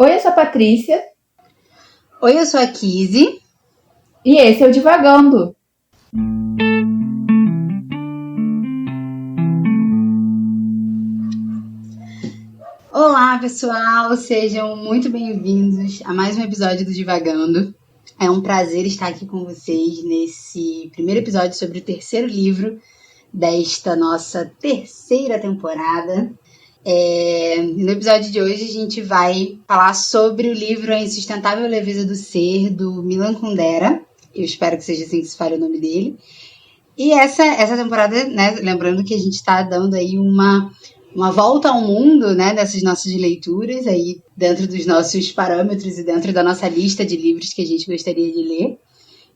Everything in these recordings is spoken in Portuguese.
Oi, eu sou a Patrícia. Oi, eu sou a Kizzy. E esse é o Divagando. Olá, pessoal! Sejam muito bem-vindos a mais um episódio do Divagando. É um prazer estar aqui com vocês nesse primeiro episódio sobre o terceiro livro desta nossa terceira temporada. No episódio de hoje a gente vai falar sobre o livro A Insustentável Leveza do Ser, do Milan Kundera. Eu espero que seja assim que se fale o nome dele. E essa temporada, né, lembrando que a gente está dando aí uma volta ao mundo, né, dessas nossas leituras, aí dentro dos nossos parâmetros e dentro da nossa lista de livros que a gente gostaria de ler.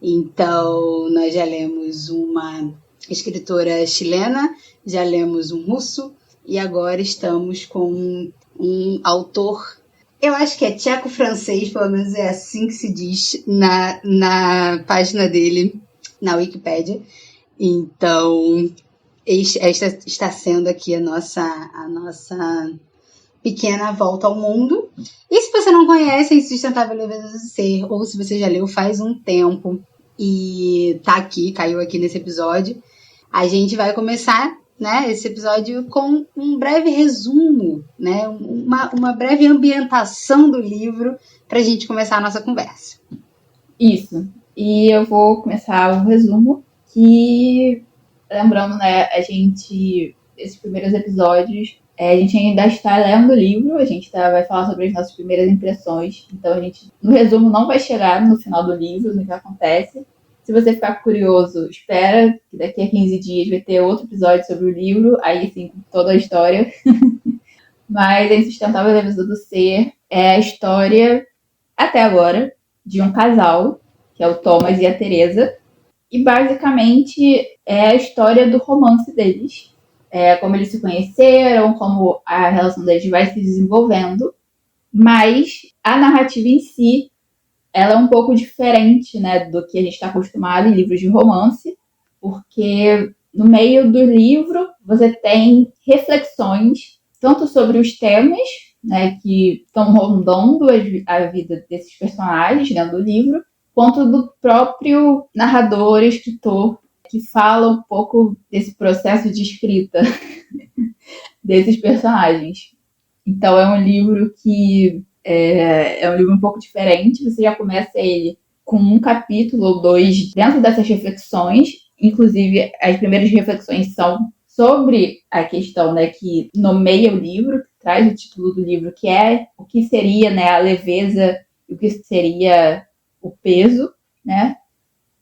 Então, nós já lemos uma escritora chilena, já lemos um russo, e agora estamos com um autor, eu acho que é tcheco-francês, pelo menos é assim que se diz na página dele, na Wikipédia. Então, esta está sendo aqui a nossa pequena volta ao mundo. E se você não conhece A Insustentável Leveza do Ser, ou se você já leu faz um tempo e caiu aqui nesse episódio, a gente vai começar, né, esse episódio com um breve resumo, né, uma breve ambientação do livro para a gente começar a nossa conversa. Isso. E eu vou começar o resumo que, lembrando, né, esses primeiros episódios, a gente ainda está lendo o livro, a gente vai falar sobre as nossas primeiras impressões, então a gente, no resumo, não vai chegar no final do livro, no que acontece. Se você ficar curioso, espera, que daqui a 15 dias vai ter outro episódio sobre o livro, aí sim, com toda a história. Mas A Insustentável Leveza do Ser é a história, até agora, de um casal, que é o Thomas e a Teresa, e basicamente é a história do romance deles, como eles se conheceram, como a relação deles vai se desenvolvendo, mas a narrativa em si, ela é um pouco diferente, né, do que a gente está acostumado em livros de romance, porque no meio do livro você tem reflexões tanto sobre os temas, né, que estão rondando a vida desses personagens dentro do livro, quanto do próprio narrador, escritor, que fala um pouco desse processo de escrita desses personagens. Então é um livro que é um livro um pouco diferente. Você já começa ele com um capítulo ou dois dentro dessas reflexões. Inclusive, as primeiras reflexões são sobre a questão, né, que nomeia o livro, que traz o título do livro, que é o que seria, né, a leveza e o que seria o peso, né?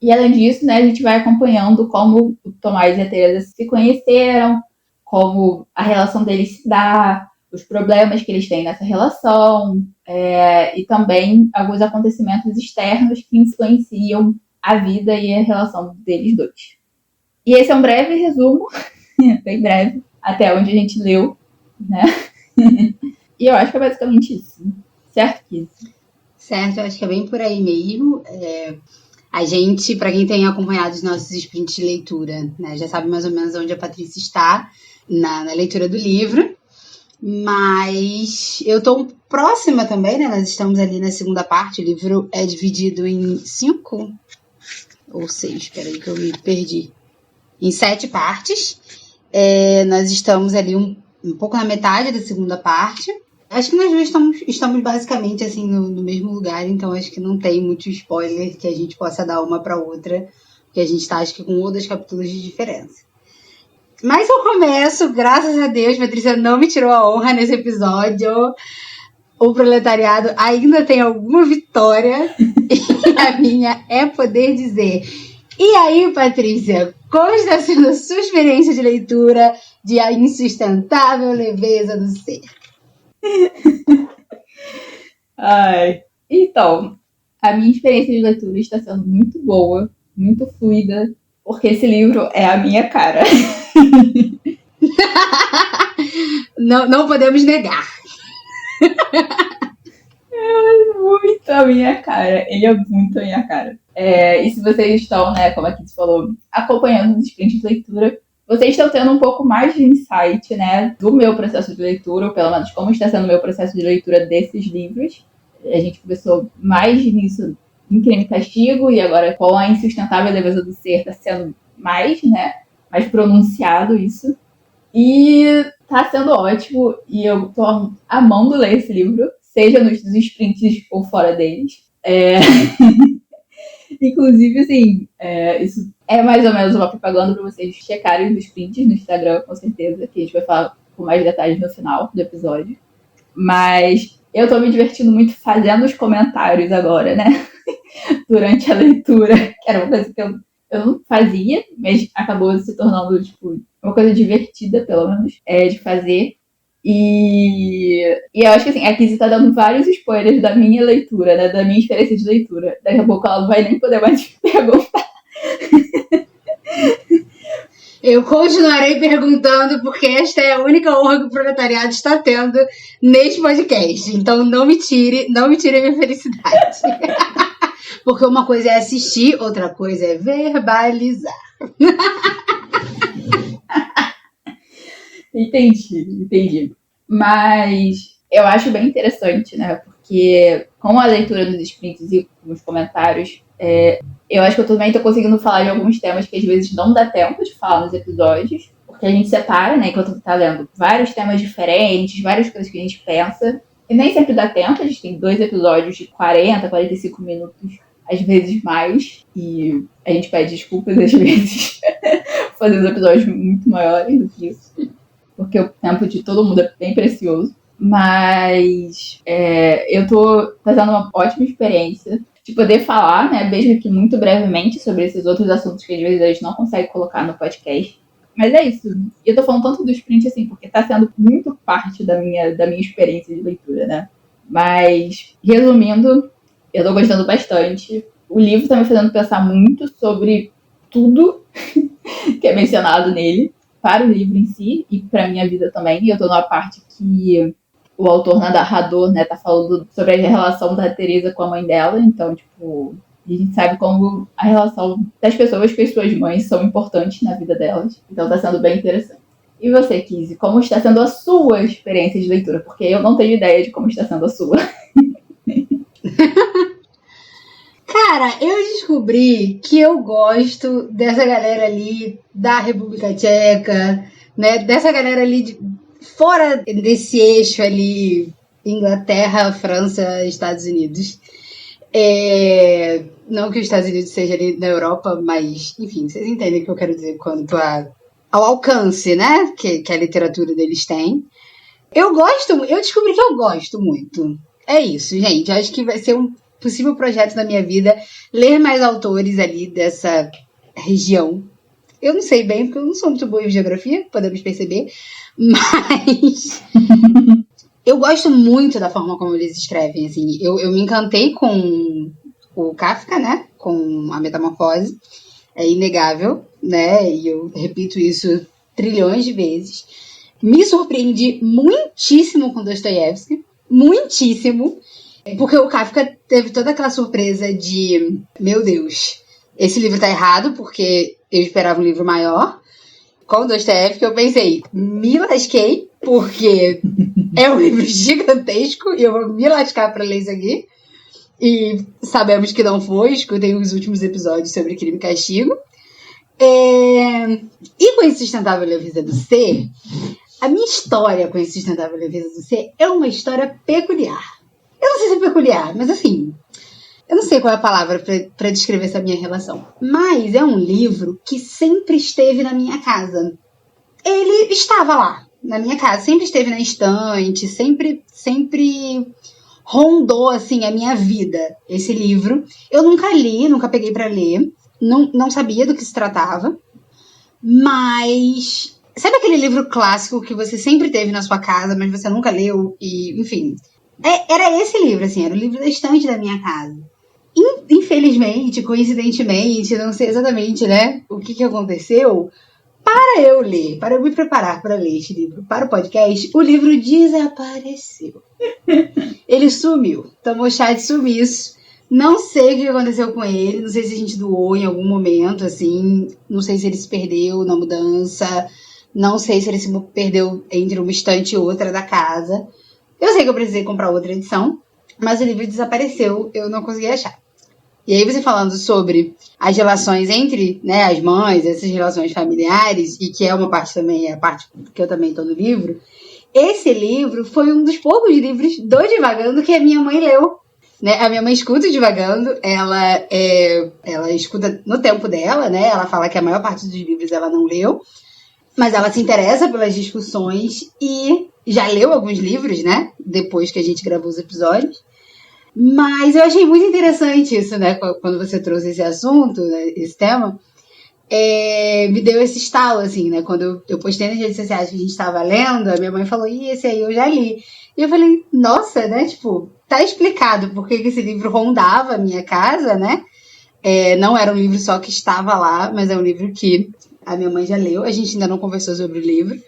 E além disso, né, a gente vai acompanhando como o Tomás e a Teresa se conheceram, como a relação deles se dá, os problemas que eles têm nessa relação, e também alguns acontecimentos externos que influenciam a vida e a relação deles dois. E esse é um breve resumo, bem breve, até onde a gente leu, né? E eu acho que é basicamente isso. Certo, Kiz? Certo, eu acho que é bem por aí mesmo. A gente, para quem tem acompanhado os nossos sprints de leitura, né, já sabe mais ou menos onde a Patrícia está na leitura do livro. Mas eu estou próxima também, né? Nós estamos ali na segunda parte. O livro é dividido em 5 ou 6, peraí que eu me perdi. Em 7 partes. Nós estamos ali um pouco na metade da segunda parte. Acho que nós dois estamos basicamente assim no mesmo lugar, então acho que não tem muito spoiler que a gente possa dar uma para outra, porque a gente está, acho que, com 1 ou 2 capítulos de diferença. Mas eu começo, graças a Deus, Patrícia não me tirou a honra nesse episódio. O proletariado ainda tem alguma vitória e a minha é poder dizer: e aí, Patrícia, como está sendo a sua experiência de leitura de A Insustentável Leveza do Ser? Ai, então, a minha experiência de leitura está sendo muito boa, muito fluida, porque esse livro é a minha cara. Não podemos negar. É muito a minha cara. Ele é muito a minha cara. E se vocês estão, né, como a Kitty falou, acompanhando os sprints de leitura, vocês estão tendo um pouco mais de insight, né, do meu processo de leitura, ou pelo menos como está sendo o meu processo de leitura desses livros. A gente começou mais nisso em Crime e Castigo, e agora com a Insustentável Leveza do Ser está sendo mais, né? Mais pronunciado isso. E tá sendo ótimo, e eu tô amando ler esse livro, seja nos sprints ou fora deles. Inclusive, assim, isso é mais ou menos uma propaganda para vocês checarem os sprints no Instagram, com certeza, que a gente vai falar com mais detalhes no final do episódio. Mas eu tô me divertindo muito fazendo os comentários agora, né? Durante a leitura, que era uma coisa que eu não fazia, mas acabou se tornando, tipo, uma coisa divertida, pelo menos, de fazer. E eu acho que assim, a Kizzy tá dando vários spoilers da minha leitura, né? Da minha experiência de leitura. Daqui a pouco ela não vai nem poder mais perguntar. Eu continuarei perguntando, porque esta é a única honra que o proletariado está tendo neste podcast. Então não me tire a minha felicidade. Porque uma coisa é assistir, outra coisa é verbalizar. Entendi. Mas eu acho bem interessante, né? Porque com a leitura dos sprints e os comentários, eu acho que eu também tô conseguindo falar de alguns temas que às vezes não dá tempo de falar nos episódios, porque a gente separa, né, enquanto tá lendo, vários temas diferentes, várias coisas que a gente pensa, e nem sempre dá tempo. A gente tem 2 episódios de 40, 45 minutos, às vezes mais, e a gente pede desculpas às vezes, fazendo episódios muito maiores do que isso, porque o tempo de todo mundo é bem precioso. Mas tá sendo uma ótima experiência de poder falar, né, mesmo que muito brevemente, sobre esses outros assuntos que às vezes a gente não consegue colocar no podcast. Mas é isso. E eu tô falando tanto do sprint assim, porque tá sendo muito parte da minha experiência de leitura, né? Mas, resumindo, eu tô gostando bastante. O livro tá me fazendo pensar muito sobre tudo que é mencionado nele, para o livro em si e para minha vida também. E eu tô numa parte que o autor narrador, né, tá falando sobre a relação da Teresa com a mãe dela. Então, tipo, a gente sabe como a relação das pessoas com as suas mães são importantes na vida delas. Então tá sendo bem interessante. E você, Kizzy, como está sendo a sua experiência de leitura? Porque eu não tenho ideia de como está sendo a sua. Cara, eu descobri que eu gosto dessa galera ali da República Tcheca, né? Dessa galera ali fora desse eixo ali, Inglaterra, França, Estados Unidos. Não que os Estados Unidos seja ali na Europa, mas, enfim, vocês entendem o que eu quero dizer quanto ao alcance, né? Que a literatura deles tem. Eu descobri que eu gosto muito. É isso, gente. Acho que vai ser um possível projeto da minha vida ler mais autores ali dessa região. Eu não sei bem, porque eu não sou muito boa em geografia, podemos perceber, mas eu gosto muito da forma como eles escrevem, assim. Eu me encantei com o Kafka, né? Com a Metamorfose. É inegável, né? E eu repito isso trilhões de vezes. Me surpreendi muitíssimo com Dostoiévski. Muitíssimo. Porque o Kafka teve toda aquela surpresa de, meu Deus, esse livro tá errado, porque eu esperava um livro maior. Com o Dostoiévski eu pensei, me lasquei, porque é um livro gigantesco e eu vou me lascar pra ler isso aqui. E sabemos que não foi, escutem os últimos episódios sobre Crime e Castigo. E com a Insustentável Leveza do Ser, a minha história com a Insustentável Leveza do Ser é uma história peculiar. Eu não sei se é peculiar, mas assim, eu não sei qual é a palavra para descrever essa minha relação. Mas é um livro que sempre esteve na minha casa. Ele estava lá, na minha casa. Sempre esteve na estante, sempre rondou, assim, a minha vida, esse livro. Eu nunca li, nunca peguei para ler. Não sabia do que se tratava. Mas sabe aquele livro clássico que você sempre teve na sua casa, mas você nunca leu? E, enfim, era esse livro, assim, era o livro da estante da minha casa. Infelizmente, coincidentemente, não sei exatamente, né, o que aconteceu, para eu ler, para eu me preparar para ler este livro para o podcast, o livro desapareceu. Ele sumiu, tomou chá de sumiço. Não sei o que aconteceu com ele, não sei se a gente doou em algum momento, assim, não sei se ele se perdeu na mudança, não sei se ele se perdeu entre uma estante e outra da casa. Eu sei que eu precisei comprar outra edição. mas o livro desapareceu, eu não consegui achar. E aí você falando sobre as relações entre, né, as mães, essas relações familiares, e que é uma parte também, é a parte que eu também estou no livro, esse livro foi um dos poucos livros do Divagando que a minha mãe leu. Né? A minha mãe escuta o Divagando, ela escuta no tempo dela, né? Ela fala que a maior parte dos livros ela não leu, mas ela se interessa pelas discussões e já leu alguns livros, né? Depois que a gente gravou os episódios. Mas eu achei muito interessante isso, né? Quando você trouxe esse assunto, né? Esse tema, me deu esse estalo, assim, né? Quando eu postei nas redes sociais que a gente estava lendo, a minha mãe falou, esse aí eu já li. E eu falei, nossa, né? Tipo, tá explicado por que esse livro rondava a minha casa, né? Não era um livro só que estava lá, mas é um livro que a minha mãe já leu. A gente ainda não conversou sobre o livro,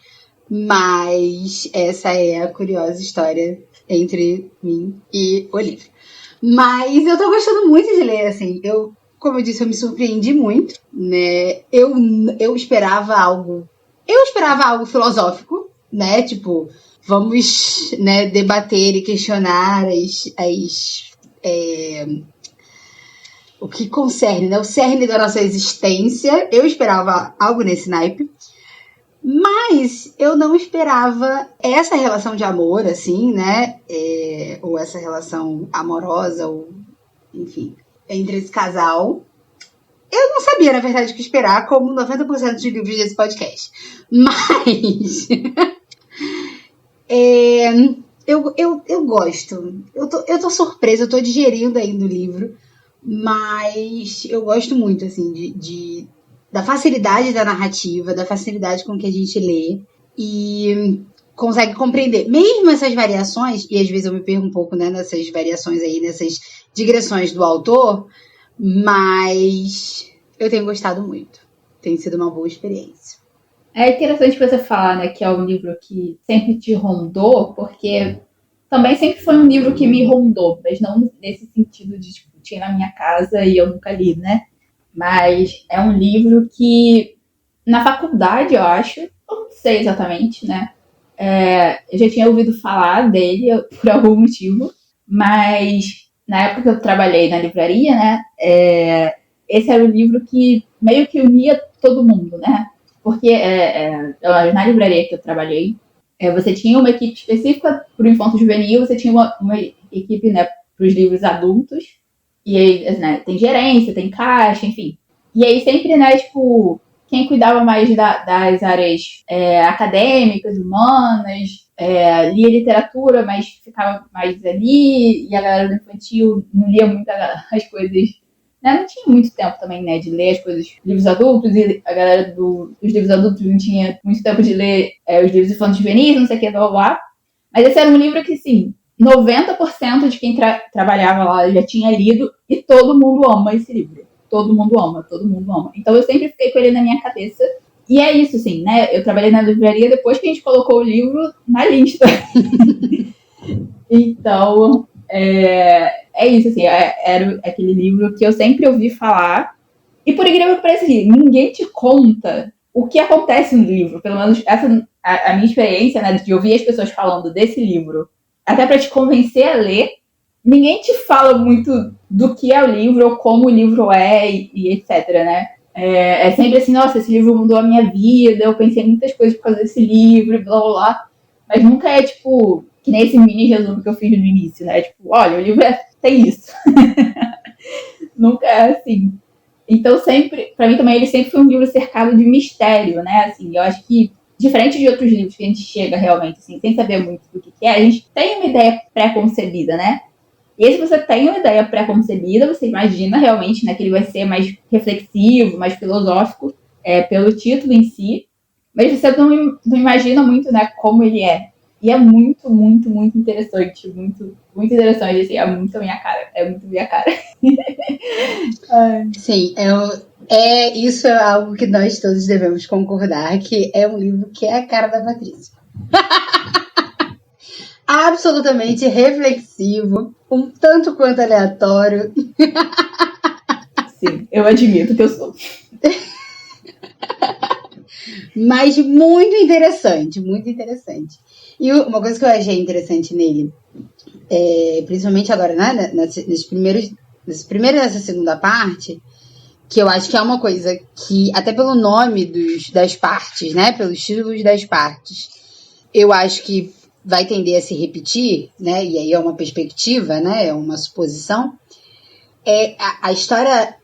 mas essa é a curiosa história entre mim e o livro. Mas eu tô gostando muito de ler, assim. Como eu disse, eu me surpreendi muito, né? Eu esperava algo. Eu esperava algo filosófico, né? Tipo, vamos, né, debater e questionar o que concerne, né? O cerne da nossa existência. Eu esperava algo nesse naipe. Mas eu não esperava essa relação de amor, assim, né? Ou essa relação amorosa, ou enfim, entre esse casal. Eu não sabia, na verdade, o que esperar, como 90% dos livros desse podcast. Mas eu gosto. Eu tô surpresa, eu tô digerindo ainda o livro. Mas eu gosto muito, assim, da facilidade da narrativa, da facilidade com que a gente lê e consegue compreender. Mesmo essas variações, e às vezes eu me perco um pouco, né, nessas variações aí, nessas digressões do autor, mas eu tenho gostado muito. Tem sido uma boa experiência. É interessante você falar, né, que é um livro que sempre te rondou, porque também sempre foi um livro que me rondou, mas não nesse sentido de, tipo, tinha na minha casa e eu nunca li, né? Mas é um livro que, na faculdade, eu acho, eu não sei exatamente, né? Eu já tinha ouvido falar dele por algum motivo, mas na época que eu trabalhei na livraria, né? Esse era o livro que meio que unia todo mundo, né? Porque na livraria que eu trabalhei, você tinha uma equipe específica para o infanto juvenil, você tinha uma equipe, né, para os livros adultos, e aí, né, tem gerência, tem caixa, enfim. E aí sempre, né, tipo, quem cuidava mais das áreas acadêmicas, humanas, lia literatura, mas ficava mais ali, e a galera do infantil não lia muito as coisas, né, não tinha muito tempo também, né, de ler as coisas, livros adultos, e a galera dos livros adultos não tinha muito tempo de ler os livros infantos juvenis, não sei o que, blá, blá, blá. Mas esse era um livro que, sim, 90% de quem trabalhava lá já tinha lido e todo mundo ama esse livro. Todo mundo ama, todo mundo ama. Então eu sempre fiquei com ele na minha cabeça. E é isso, assim, né? Eu trabalhei na livraria depois que a gente colocou o livro na lista. Então, é isso, assim, era aquele livro que eu sempre ouvi falar. E por incrível que pareça, ninguém te conta o que acontece no livro. Pelo menos essa a minha experiência, né, de ouvir as pessoas falando desse livro, até para te convencer a ler, ninguém te fala muito do que é o livro ou como o livro é e etc, né? É sempre assim, nossa, esse livro mudou a minha vida, eu pensei em muitas coisas por causa desse livro, blá blá blá. Mas nunca é tipo, que nem esse mini resumo que eu fiz no início, né? Tipo, olha, o livro tem isso. Nunca é assim. Então, sempre, pra mim também, ele sempre foi um livro cercado de mistério, né? Assim, eu acho que, diferente de outros livros que a gente chega realmente, assim, sem saber muito do que é, a gente tem uma ideia pré-concebida, né? E aí, se você tem uma ideia pré-concebida, você imagina realmente, né, que ele vai ser mais reflexivo, mais filosófico, pelo título em si, mas você não imagina muito, né, como ele é. E é muito, muito, muito interessante, muito, muito interessante, assim, é muito a minha cara, é muito a minha cara. Sim, isso é algo que nós todos devemos concordar, que é um livro que é a cara da Patrícia. Absolutamente reflexivo, um tanto quanto aleatório. Sim, eu admito que eu sou. Mas muito interessante, muito interessante. E uma coisa que eu achei interessante nele principalmente agora, né, nessa segunda parte, que eu acho que é uma coisa que, até pelo nome das partes, né, pelos títulos das partes, eu acho que vai tender a se repetir, né, e aí é uma perspectiva, né, é uma suposição. A história,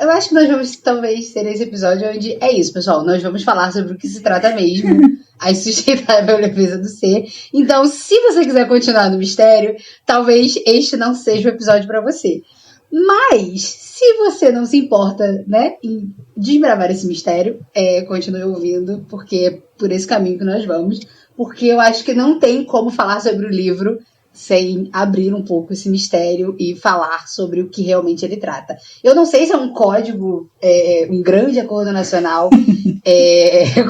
eu acho que nós vamos talvez ter esse episódio onde é isso, pessoal, nós vamos falar sobre o que se trata mesmo, a insustentável leveza do ser. Então, se você quiser continuar no mistério, talvez este não seja o episódio para você. Mas, se você não se importa, né, em desbravar esse mistério, continue ouvindo, porque é por esse caminho que nós vamos. Porque eu acho que não tem como falar sobre o livro sem abrir um pouco esse mistério e falar sobre o que realmente ele trata. Eu não sei se é um código, um grande acordo nacional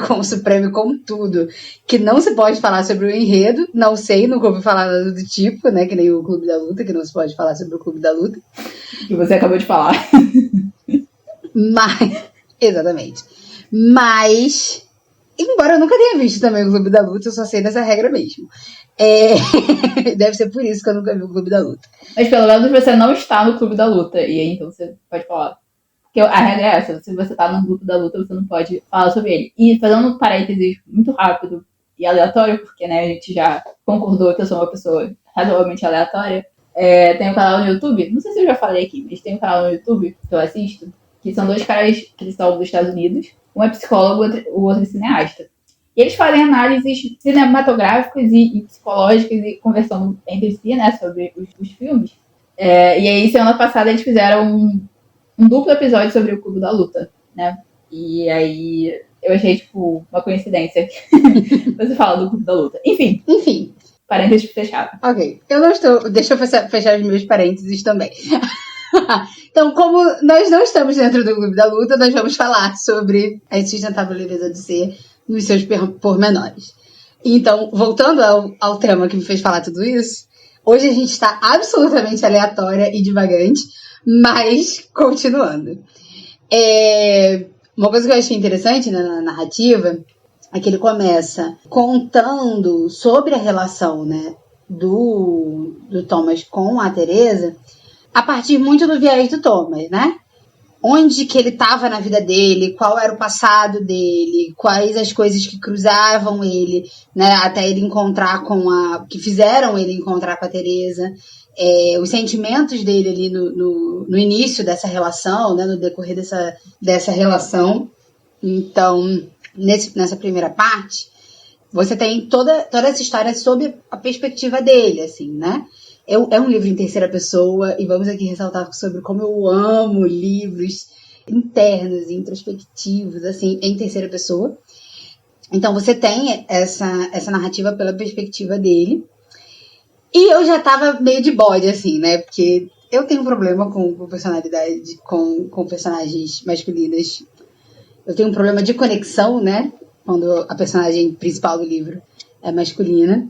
com o Supremo e com tudo, que não se pode falar sobre o enredo, não sei, nunca ouvi falar nada do tipo, né, que nem o Clube da Luta, que não se pode falar sobre o Clube da Luta. Que você acabou de falar. Exatamente. Mas, embora eu nunca tenha visto também o Clube da Luta, eu só sei dessa regra mesmo. Deve ser por isso que eu nunca vi o Clube da Luta. Mas pelo menos você não está no Clube da Luta, e aí então você pode falar. Porque a regra é essa, se você está no Clube da Luta, você não pode falar sobre ele. E fazendo um parênteses muito rápido e aleatório, porque né, a gente já concordou que eu sou uma pessoa razoavelmente aleatória, tem um canal no YouTube, não sei se eu já falei aqui, mas tem um canal no YouTube que eu assisto, que são dois caras que são dos Estados Unidos, um é psicólogo, o outro é cineasta. E eles fazem análises cinematográficas e psicológicas e conversando entre si, né, sobre os filmes. E aí, semana passada, eles fizeram um duplo episódio sobre o Clube da Luta, né? E aí, eu achei, tipo, uma coincidência você fala do Clube da Luta. Enfim. Parênteses fechado. Ok. Eu não estou... Deixa eu fechar os meus parênteses também. Então, como nós não estamos dentro do Clube da Luta, nós vamos falar sobre a insustentável leveza do ser nos seus pormenores. Então, voltando ao tema que me fez falar tudo isso, hoje a gente está absolutamente aleatória e divagante, mas continuando. Uma coisa que eu achei interessante na narrativa é que ele começa contando sobre a relação, né, do Thomas com a Teresa, a partir muito do viés do Thomas, né? Onde que ele estava na vida dele, qual era o passado dele, quais as coisas que cruzavam ele, né, até ele encontrar que fizeram ele encontrar com a Teresa, os sentimentos dele ali no início dessa relação, né, no decorrer dessa relação. Então, nessa primeira parte, você tem toda essa história sob a perspectiva dele, assim, né? É um livro em terceira pessoa, e vamos aqui ressaltar sobre como eu amo livros internos e introspectivos, assim, em terceira pessoa. Então, você tem essa narrativa pela perspectiva dele. E eu já tava meio de bode, assim, né? Porque eu tenho um problema com personalidade, com personagens masculinas. Eu tenho um problema de conexão, né? Quando a personagem principal do livro é masculina.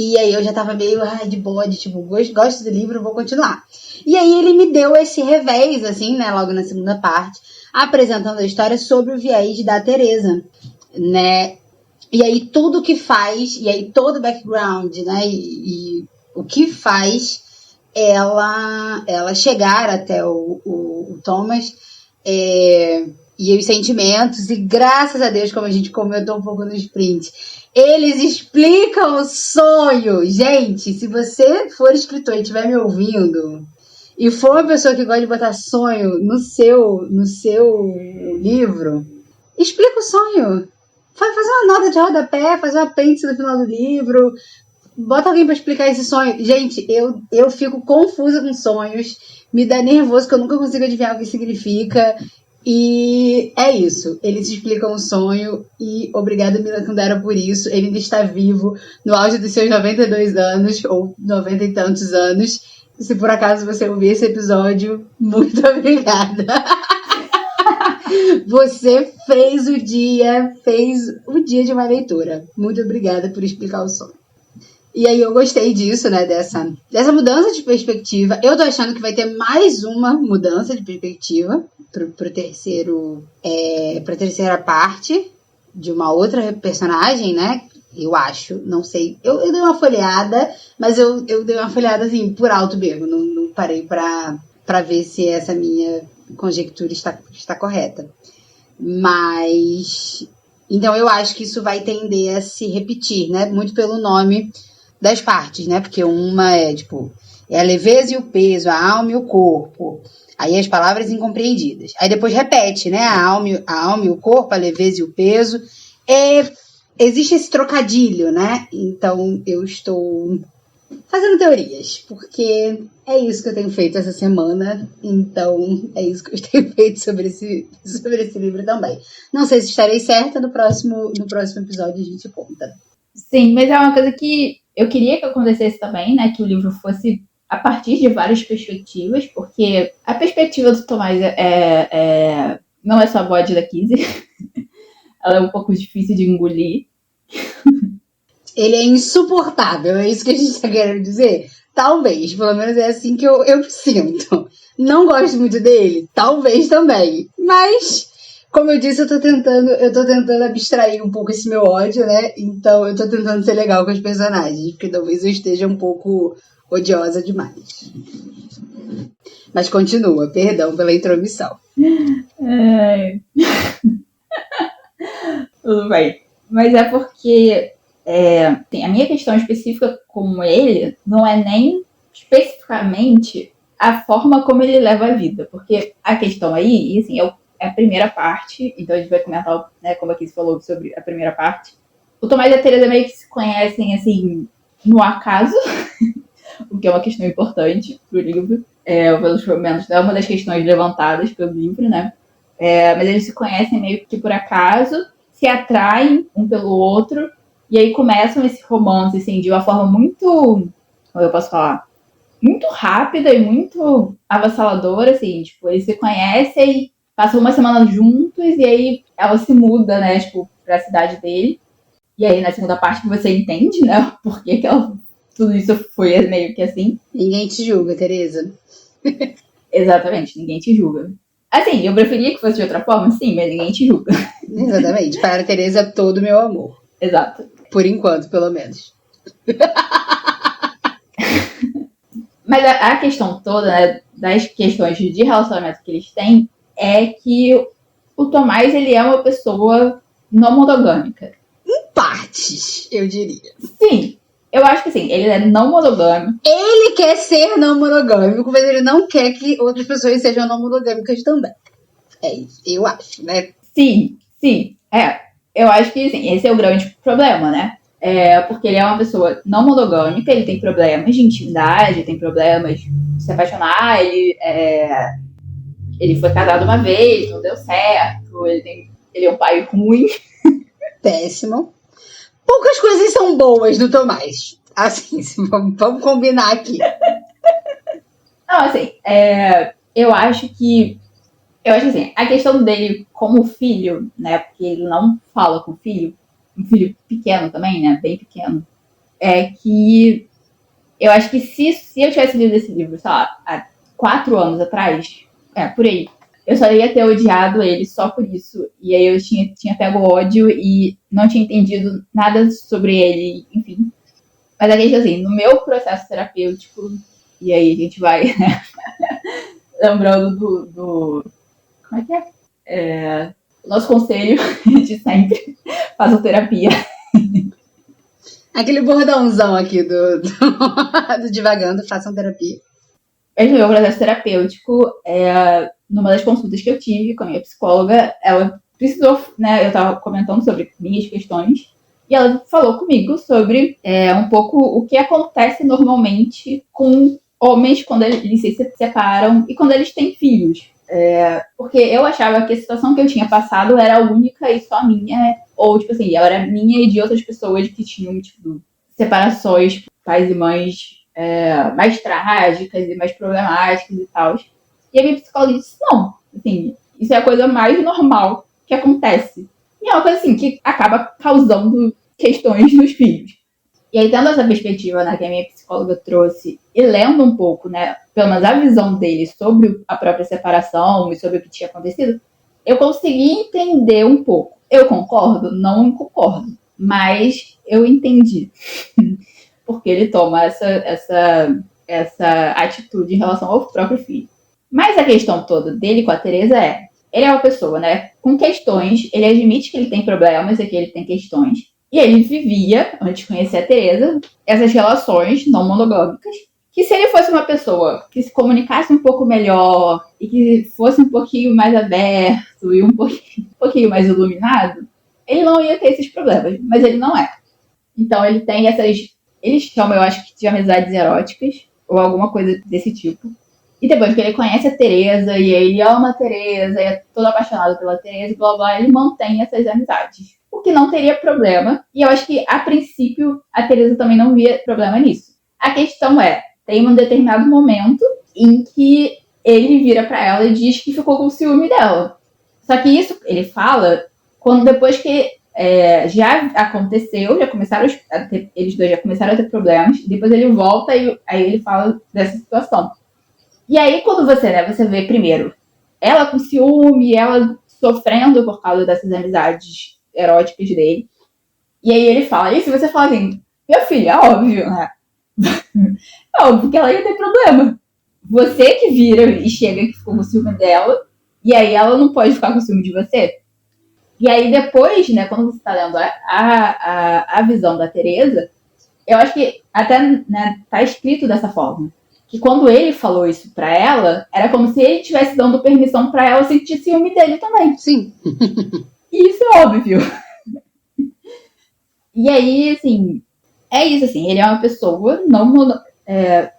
E aí eu já tava meio de bode, tipo, gosto do livro, vou continuar. E aí ele me deu esse revés, assim, né, logo na segunda parte, apresentando a história sobre o viés da Teresa, né? E aí tudo que faz, e aí todo o background, né, e o que faz ela chegar até o Thomas, e os sentimentos, e graças a Deus, como a gente comentou um pouco no sprint, eles explicam o sonho. Gente, se você for escritor e estiver me ouvindo, e for uma pessoa que gosta de botar sonho no seu livro, explica o sonho. Faz uma nota de rodapé, faz um apêndice no final do livro, bota alguém para explicar esse sonho. Gente, eu fico confusa com sonhos, me dá nervoso que eu nunca consigo adivinhar o que significa. E é isso, eles explicam o sonho e obrigada Mila Kundera por isso, ele ainda está vivo no auge dos seus 92 anos ou 90 e tantos anos. Se por acaso você ouvir esse episódio, muito obrigada. Você fez o dia de uma leitura. Muito obrigada por explicar o sonho. E aí eu gostei disso, né, dessa mudança de perspectiva. Eu tô achando que vai ter mais uma mudança de perspectiva pra terceira parte de uma outra personagem, né, Eu acho, não sei. Eu dei uma folheada, mas eu dei uma folheada assim, por alto mesmo. Não parei pra ver se essa minha conjectura está correta. Mas. Então eu acho que isso vai tender a se repetir, né? Muito pelo nome das partes, né? Porque uma é, tipo, é a leveza e o peso, a alma e o corpo. Aí as palavras incompreendidas. Aí depois repete, né? A alma e o corpo, a leveza e o peso. Existe esse trocadilho, né? Então eu estou fazendo teorias, porque é isso que eu tenho feito essa semana. Então é isso que eu tenho feito sobre esse livro também. Não sei se estarei certa, no próximo episódio a gente conta. Sim, mas é uma coisa que eu queria que acontecesse também, né? Que o livro fosse a partir de várias perspectivas, porque a perspectiva do Tomás não é só a bode da Kizzy. Ela é um pouco difícil de engolir. Ele é insuportável, é isso que a gente está querendo dizer? Talvez, pelo menos é assim que eu sinto. Não gosto muito dele? Talvez também. Mas, como eu disse, eu tô tentando abstrair um pouco esse meu ódio, né? Então eu tô tentando ser legal com os personagens, porque talvez eu esteja um pouco odiosa demais. Mas continua, perdão pela intromissão. Tudo bem. Mas é porque a minha questão específica com ele não é nem especificamente a forma como ele leva a vida. Porque a questão aí, e assim, é a primeira parte, então a gente vai comentar, né, como aqui se falou sobre a primeira parte. O Tomás e a Teresa meio que se conhecem, assim, no acaso, o que é uma questão importante pro livro. Pelo menos é uma das questões levantadas pelo livro, né? Mas eles se conhecem meio que por acaso, se atraem um pelo outro, e aí começam esse romance, assim, de uma forma muito, como eu posso falar, muito rápida e muito avassaladora, assim, tipo, eles se conhecem, passam uma semana juntos, e aí ela se muda, né, tipo, pra cidade dele, e aí na segunda parte você entende, né, por que tudo isso foi meio que assim. Ninguém te julga, Teresa. Exatamente, ninguém te julga. Assim, eu preferia que fosse de outra forma, sim, mas ninguém te julga. Exatamente. Para a Teresa, todo o meu amor. Exato. Por enquanto, pelo menos. Mas a questão toda, né, das questões de relacionamento que eles têm é que o Tomás, ele é uma pessoa não monogâmica. Em partes, eu diria. Sim, eu acho que sim, ele é não monogâmico. Ele quer ser não monogâmico, mas ele não quer que outras pessoas sejam não monogâmicas também. É isso, eu acho, né? Sim. Eu acho que sim, esse é o grande problema, né? Porque ele é uma pessoa não monogâmica, ele tem problemas de intimidade, tem problemas de se apaixonar, ele foi casado uma vez, não deu certo, ele é um pai ruim. Péssimo. Poucas coisas são boas do Tomás. Assim, vamos combinar aqui. Não, assim, eu acho que assim, a questão dele como filho, né, porque ele não fala com o filho, um filho pequeno também, né, bem pequeno, é que eu acho que se eu tivesse lido esse livro, sei lá, há 4 anos atrás, por aí, eu só ia ter odiado ele só por isso, e aí eu tinha pego ódio e não tinha entendido nada sobre ele, enfim. Mas a gente, assim, no meu processo terapêutico, e aí a gente vai, né, lembrando do como é que é? Nosso conselho de sempre, façam terapia. Aquele bordãozão aqui do Divagando, façam terapia. Mas no meu processo terapêutico, numa das consultas que eu tive com a minha psicóloga, ela precisou, né, eu estava comentando sobre minhas questões, e ela falou comigo sobre um pouco o que acontece normalmente com homens quando eles se separam e quando eles têm filhos. Porque eu achava que a situação que eu tinha passado era única e só minha, ou, tipo assim, ela era minha e de outras pessoas que tinham, tipo, separações, pais e mães mais trágicas e mais problemáticas e tal. E a minha psicóloga disse, não, assim, isso é a coisa mais normal que acontece. E é uma coisa, assim, que acaba causando questões nos filhos. E aí, tendo essa perspectiva, né, que a minha psicóloga trouxe, e lendo um pouco, né, pelo menos a visão dele sobre a própria separação e sobre o que tinha acontecido, eu consegui entender um pouco. Eu concordo? Não concordo. mas eu entendi porque ele toma essa atitude em relação ao próprio filho. Mas a questão toda dele com a Teresa ele é uma pessoa, né, com questões, ele admite que ele tem problemas e que ele tem questões, e ele vivia, antes de conhecer a Teresa, essas relações não monogâmicas, que se ele fosse uma pessoa que se comunicasse um pouco melhor e que fosse um pouquinho mais aberto e um pouquinho mais iluminado, ele não ia ter esses problemas, mas ele não é. Então ele tem eles chamam, eu acho que de amizades eróticas, ou alguma coisa desse tipo. E depois que ele conhece a Teresa, e ele ama a Teresa, e é todo apaixonado pela Teresa, blá blá, ele mantém essas amizades. O que não teria problema, e eu acho que a princípio a Teresa também não via problema nisso. A questão tem um determinado momento em que ele vira pra ela e diz que ficou com ciúme dela. Só que isso ele fala quando depois que já aconteceu, eles dois já começaram a ter problemas, depois ele volta e aí ele fala dessa situação. E aí, quando você vê primeiro ela com ciúme, ela sofrendo por causa dessas amizades eróticas dele, e aí ele fala, e se você fala assim, meu filho, é óbvio, né? É óbvio que ela ia ter problema. Você que vira e chega que ficou com ciúme dela, e aí ela não pode ficar com ciúme de você. E aí depois, né, quando você tá lendo a visão da Teresa, eu acho que até, né, tá escrito dessa forma. Que quando ele falou isso pra ela, era como se ele estivesse dando permissão pra ela sentir ciúme dele também. Sim. E isso é óbvio. E aí, assim, é isso, assim, ele é uma pessoa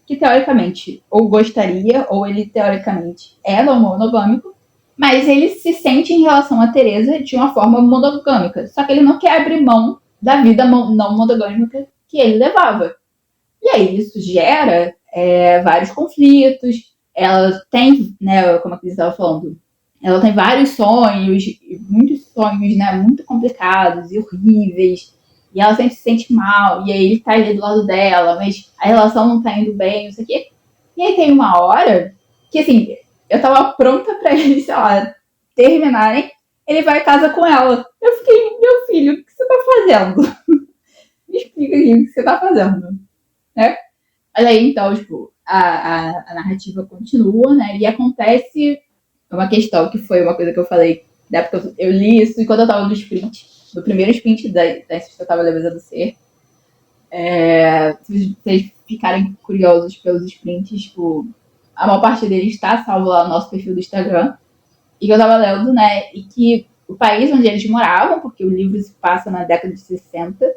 que teoricamente ou gostaria, ou ele teoricamente é não monogâmico, mas ele se sente em relação a Teresa de uma forma monogâmica. Só que ele não quer abrir mão da vida não monogâmica que ele levava. E aí isso gera vários conflitos. Ela tem, né, como a Cris estava falando, ela tem vários sonhos, muitos sonhos, né, muito complicados e horríveis. E ela sempre se sente mal, e aí ele tá ali do lado dela, mas a relação não tá indo bem, não sei o quê. E aí tem uma hora que, assim, eu tava pronta pra eles, sei lá, terminarem, ele vai à casa com ela. Eu fiquei, meu filho, o que você tá fazendo? Me explica aqui o que você tá fazendo, né? Mas aí, então, tipo, a narrativa continua, né? E acontece uma questão que foi uma coisa que eu falei, da época eu li isso enquanto eu tava no sprint, no primeiro sprint da Insustentável Leveza do Ser. Se vocês ficarem curiosos pelos sprints, tipo, a maior parte deles está salvo lá no nosso perfil do Instagram. E que eu tava lendo, né? E que o país onde eles moravam, porque o livro se passa na década de 60,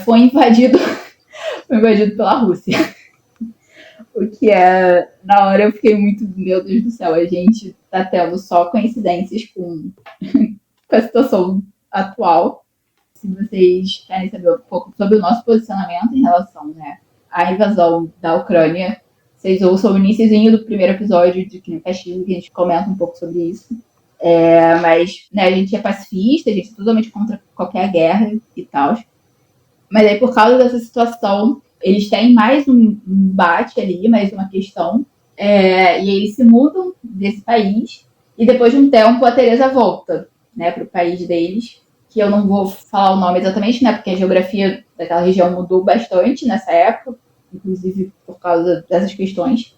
foi invadido pela Rússia. O que na hora eu fiquei muito, meu Deus do céu, a gente tá tendo só coincidências com a situação atual. Se vocês querem saber um pouco sobre o nosso posicionamento em relação, né, à invasão da Ucrânia, vocês ouçam o iniciozinho do primeiro episódio de Crime e Castigo, que a gente comenta um pouco sobre isso. Mas, né, a gente é pacifista, a gente é totalmente contra qualquer guerra e tal. Mas aí, por causa dessa situação, eles têm mais um embate ali, mais uma questão, e eles se mudam desse país, e depois de um tempo a Teresa volta, né, para o país deles, que eu não vou falar o nome exatamente, né, porque a geografia daquela região mudou bastante nessa época, inclusive por causa dessas questões.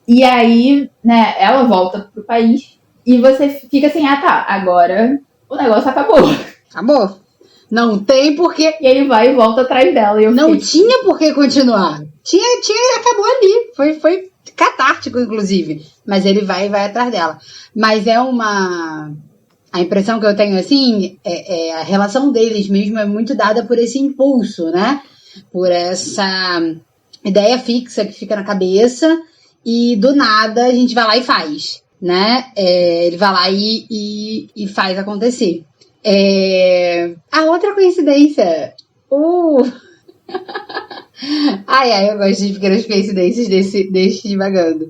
E aí, né, ela volta pro país e você fica assim, tá, agora o negócio acabou. Acabou. Não tem porquê. E ele vai e volta atrás dela. E eu não tinha por que continuar. Acabou ali. Foi catártico, inclusive. Mas ele vai atrás dela. Mas a impressão que eu tenho, assim, a relação deles mesmo é muito dada por esse impulso, né? Por essa ideia fixa que fica na cabeça e do nada a gente vai lá e faz, né? Ele vai lá e faz acontecer. A outra coincidência, eu gosto de pequenas coincidências desse divagando.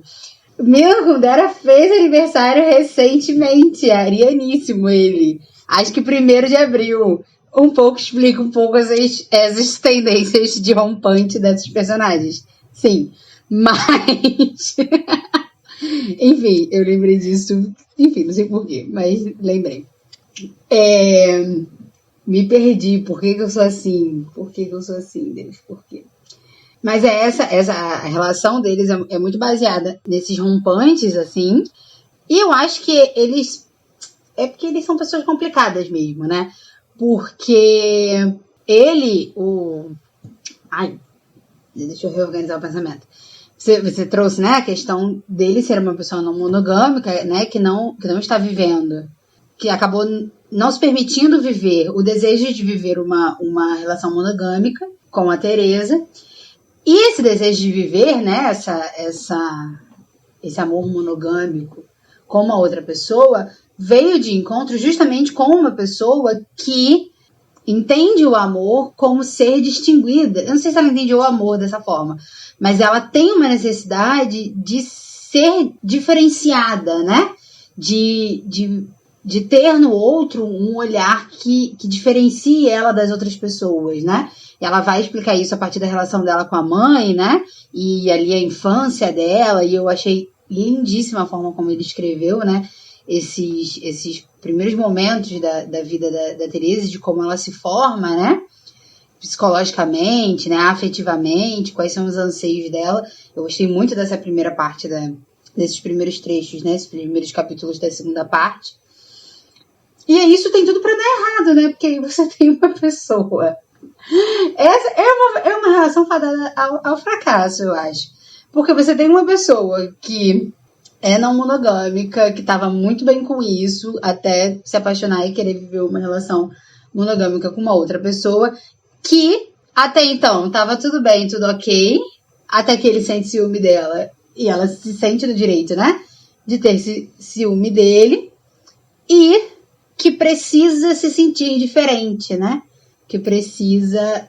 Meu Kundera fez aniversário recentemente, arianíssimo ele. Acho que 1º de abril. Explica um pouco essas tendências de rompante desses personagens. Sim, mas... Enfim, eu lembrei disso. Enfim, não sei porquê, mas lembrei. Me perdi. Por que eu sou assim? Por que eu sou assim, Deus? Por quê? Mas a relação deles é muito baseada nesses rompantes, assim. E eu acho que eles... É porque eles são pessoas complicadas mesmo, né? Porque ele, Ai, deixa eu reorganizar o pensamento. Você trouxe, né, a questão dele ser uma pessoa não monogâmica, né, que não está vivendo, que acabou não se permitindo viver o desejo de viver uma relação monogâmica com a Teresa. E esse desejo de viver, né, esse amor monogâmico com uma outra pessoa veio de encontro justamente com uma pessoa que entende o amor como ser distinguida. Eu não sei se ela entende o amor dessa forma, mas ela tem uma necessidade de ser diferenciada, né? De ter no outro um olhar que diferencie ela das outras pessoas, né? E ela vai explicar isso a partir da relação dela com a mãe, né? E ali a infância dela, e eu achei lindíssima a forma como ele escreveu, né? Esses primeiros momentos da vida da Teresa, de como ela se forma, né? Psicologicamente, né? Afetivamente, quais são os anseios dela. Eu gostei muito dessa primeira parte, desses primeiros trechos, né? Esses primeiros capítulos da segunda parte. E isso tem tudo para dar errado, né? Porque aí você tem uma pessoa. Essa é uma relação fadada ao fracasso, eu acho. Porque você tem uma pessoa que é não monogâmica, que estava muito bem com isso, até se apaixonar e querer viver uma relação monogâmica com uma outra pessoa, que até então estava tudo bem, tudo ok, até que ele sente ciúme dela e ela se sente no direito, né? De ter ciúme dele e que precisa se sentir diferente, né? Que precisa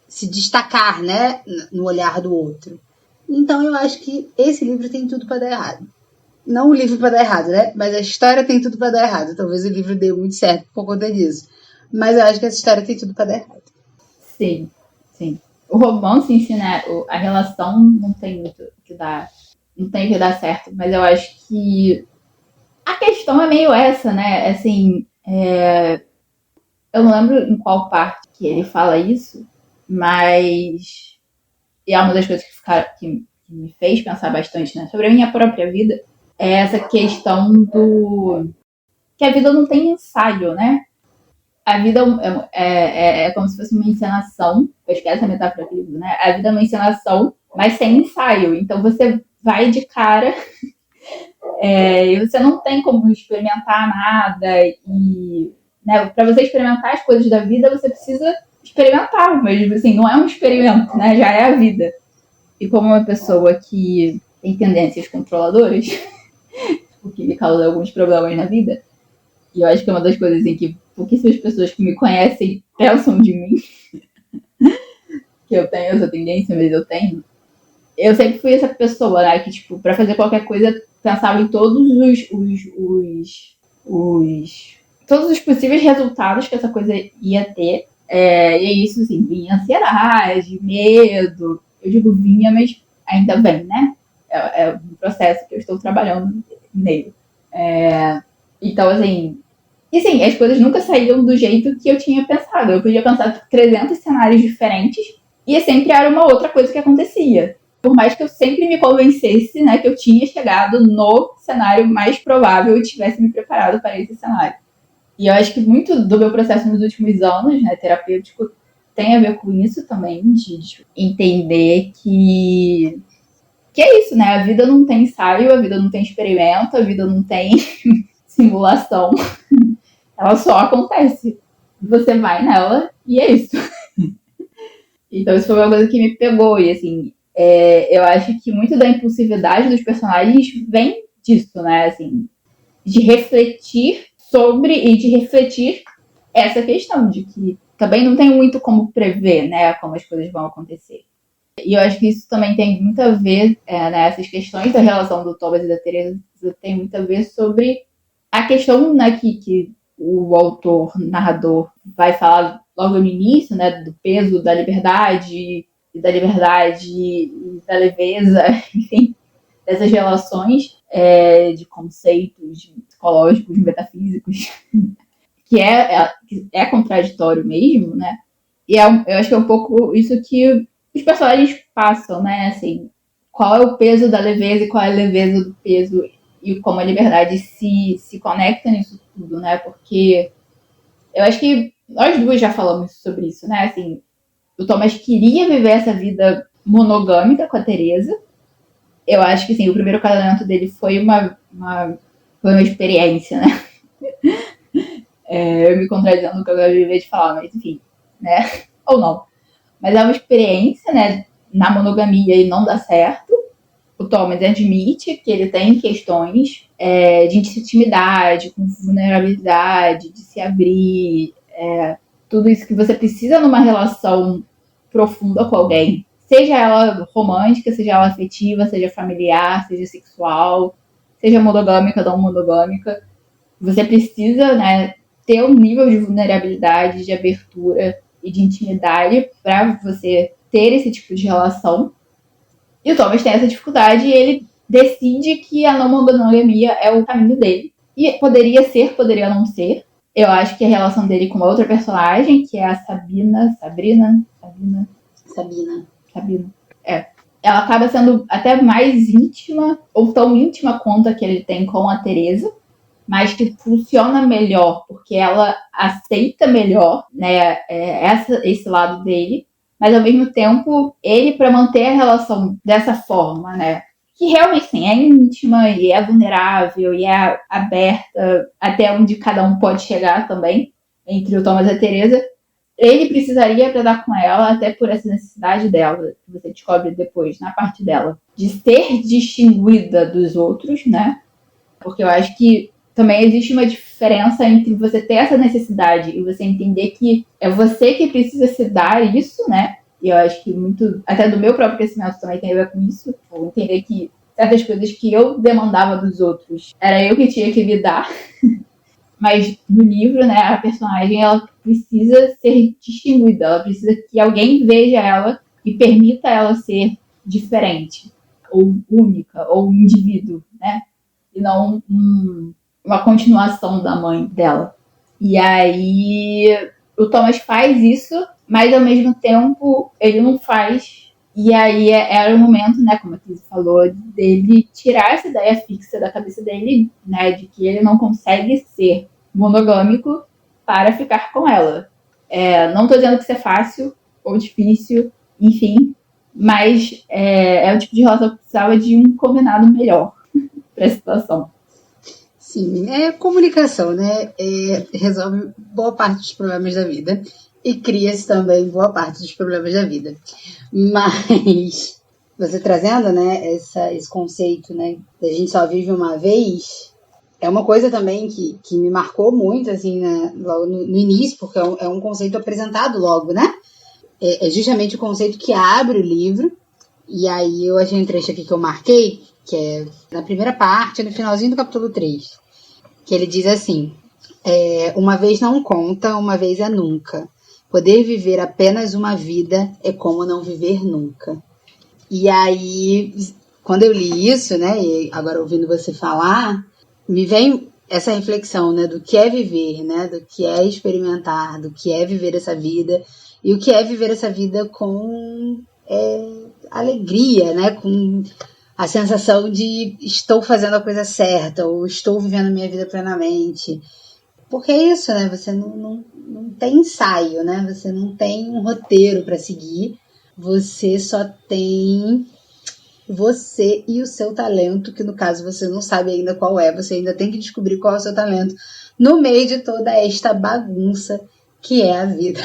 se destacar, né? No olhar do outro. Então eu acho que esse livro tem tudo para dar errado. Não o livro para dar errado, né? Mas a história tem tudo para dar errado. Talvez o livro dê muito certo por conta disso. Mas eu acho que essa história tem tudo para dar errado. Sim, sim. O romance em si, né? A relação não tem muito que dar. Não tem que dar certo. Mas eu acho que a questão é meio essa, né? Assim, eu não lembro em qual parte que ele fala isso, mas e é uma das coisas que me fez pensar bastante, né, sobre a minha própria vida, é essa questão do que a vida não tem ensaio, né? A vida é como se fosse uma encenação, eu acho que essa é a metáfora do livro, né? A vida é uma encenação, mas sem ensaio. Então você vai de cara e você não tem como experimentar nada e, né, para você experimentar as coisas da vida, você precisa experimentar, mas assim, não é um experimento, né? Já é a vida. E como uma pessoa que tem tendências controladoras, o que me causa alguns problemas na vida, e eu acho que é uma das coisas em que pouquíssimas pessoas que me conhecem pensam de mim, que eu tenho essa tendência, mas eu tenho. Eu sempre fui essa pessoa, né, que, tipo, pra fazer qualquer coisa, pensava em todos todos os possíveis resultados que essa coisa ia ter. E isso, assim, vinha ansiedade, medo. Eu digo vinha, mas ainda vem, né? É um processo que eu estou trabalhando nele. Então, assim... E, sim, as coisas nunca saíam do jeito que eu tinha pensado. Eu podia pensar 300 cenários diferentes e sempre era uma outra coisa que acontecia. Por mais que eu sempre me convencesse, né, que eu tinha chegado no cenário mais provável e tivesse me preparado para esse cenário. E eu acho que muito do meu processo nos últimos anos, né, terapêutico, tem a ver com isso também, de entender que é isso, né? A vida não tem ensaio, a vida não tem experimento, a vida não tem simulação. Ela só acontece. Você vai nela e é isso. Então isso foi uma coisa que me pegou. E assim, eu acho que muito da impulsividade dos personagens vem disso, né? Assim, de refletir sobre e de refletir essa questão de que também não tem muito como prever, né, como as coisas vão acontecer. E eu acho que isso também tem muito a ver, né, essas questões da relação do Thomas e da Teresa tem muito a ver sobre a questão, né, que o autor, narrador, vai falar logo no início, né, do peso da liberdade e da leveza, enfim, dessas relações de conceitos psicológicos, metafísicos, que é contraditório mesmo, né? E eu acho que é um pouco isso que os personagens passam, né? Assim, qual é o peso da leveza e qual é a leveza do peso e como a liberdade se conecta nisso tudo, né? Porque eu acho que nós duas já falamos sobre isso, né? Assim, o Thomas queria viver essa vida monogâmica com a Teresa. Eu acho que, sim, o primeiro casamento dele foi foi uma experiência, né? Eu me contradizendo no que eu acabei de falar, mas enfim, né? Ou não. Mas é uma experiência, né? Na monogamia e não dá certo. O Thomas admite que ele tem questões de intimidade, com vulnerabilidade, de se abrir, tudo isso que você precisa numa relação profunda com alguém. Seja ela romântica, seja ela afetiva, seja familiar, seja sexual, seja monogâmica, não monogâmica. Você precisa, né, ter um nível de vulnerabilidade, de abertura e de intimidade para você ter esse tipo de relação. E o Thomas tem essa dificuldade e ele decide que a não monogamia é o caminho dele. E poderia ser, poderia não ser. Eu acho que a relação dele com outra personagem, que é a Sabina. Ela acaba sendo até mais íntima, ou tão íntima quanto a que ele tem com a Teresa, mas que funciona melhor, porque ela aceita melhor, né, esse lado dele, mas ao mesmo tempo, ele, para manter a relação dessa forma, né, que realmente sim, é íntima e é vulnerável e é aberta até onde cada um pode chegar também, entre o Thomas e a Teresa, ele precisaria tratar com ela até por essa necessidade dela, que você descobre depois na parte dela, de ser distinguida dos outros, né? Porque eu acho que também existe uma diferença entre você ter essa necessidade e você entender que é você que precisa se dar isso, né? E eu acho que muito, até do meu próprio crescimento também tem a ver com isso. Vou entender que certas coisas que eu demandava dos outros, era eu que tinha que me dar. Mas no livro, né, a personagem, ela precisa ser distinguida, ela precisa que alguém veja ela e permita ela ser diferente, ou única, ou um indivíduo, né? E não uma continuação da mãe dela. E aí o Thomas faz isso, mas ao mesmo tempo ele não faz. E aí era o momento, né, como a Cris falou, dele tirar essa ideia fixa da cabeça dele, né, de que ele não consegue ser monogâmico para ficar com ela. Não tô dizendo que isso é fácil ou difícil, enfim, mas é o tipo de relação que precisava de um combinado melhor para a situação. Sim, é comunicação, né? Resolve boa parte dos problemas da vida e cria-se também boa parte dos problemas da vida. Mas você trazendo, né, esse conceito, né, da gente só vive uma vez, é uma coisa também que me marcou muito, assim, né, logo no início, porque é um conceito apresentado logo, né? É justamente o conceito que abre o livro. E aí eu achei um trecho aqui que eu marquei, que é na primeira parte, no finalzinho do capítulo 3, que ele diz assim: uma vez não conta, uma vez é nunca. Poder viver apenas uma vida é como não viver nunca. E aí, quando eu li isso, né, e agora ouvindo você falar, me vem essa reflexão, né, do que é viver, né, do que é experimentar, do que é viver essa vida, e o que é viver essa vida com alegria, né, com a sensação de estou fazendo a coisa certa, ou estou vivendo a minha vida plenamente. Porque é isso, né? Você não tem ensaio, né? Você não tem um roteiro para seguir. Você só tem você e o seu talento, que no caso você não sabe ainda qual é. Você ainda tem que descobrir qual é o seu talento no meio de toda esta bagunça que é a vida.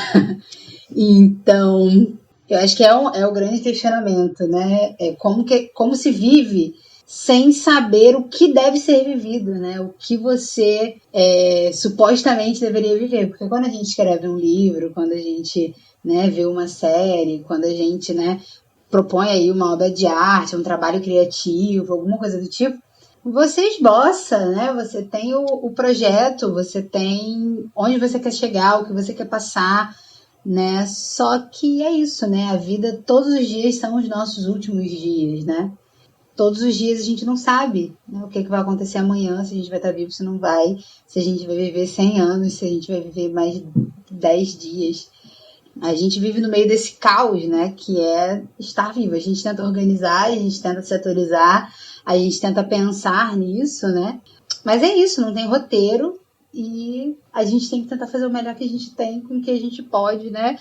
Então, eu acho que é o grande questionamento, né? Como se vive sem saber o que deve ser vivido, né? O que você supostamente deveria viver. Porque quando a gente escreve um livro, quando a gente, né, vê uma série, quando a gente, né, propõe aí uma obra de arte, um trabalho criativo, alguma coisa do tipo, você esboça, né? Você tem o projeto, você tem onde você quer chegar, o que você quer passar, né? Só que é isso, né? A vida, todos os dias são os nossos últimos dias, né? todos os dias a gente não sabe, né, o que vai acontecer amanhã, se a gente vai estar vivo, se não vai, se a gente vai viver 100 anos, se a gente vai viver mais de 10 dias. A gente vive no meio desse caos, né, que é estar vivo. A gente tenta organizar, a gente tenta se atualizar, a gente tenta pensar nisso, né? Mas é isso, não tem roteiro e a gente tem que tentar fazer o melhor que a gente tem com o que a gente pode, né?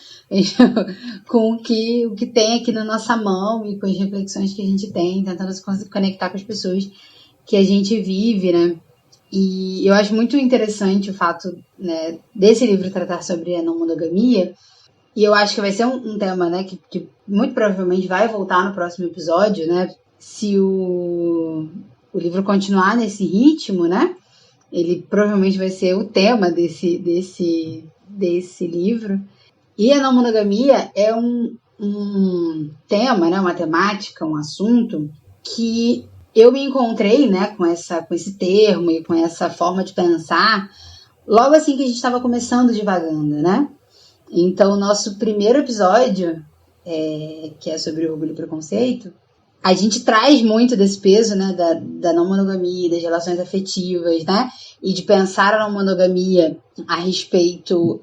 Com o que tem aqui na nossa mão e com as reflexões que a gente tem, tentando se conectar com as pessoas que a gente vive, né? E eu acho muito interessante o fato, né, desse livro tratar sobre a não monogamia. E eu acho que vai ser um tema, né, que muito provavelmente vai voltar no próximo episódio, né? Se o livro continuar nesse ritmo, né? Ele provavelmente vai ser o tema desse livro. E a não monogamia é um tema, né, uma temática, um assunto que eu me encontrei, né, com esse termo e com essa forma de pensar logo assim que a gente estava começando Divagando, né? Então, o nosso primeiro episódio, que é sobre orgulho e preconceito, a gente traz muito desse peso, né, da não monogamia, das relações afetivas, né, e de pensar a não monogamia a respeito,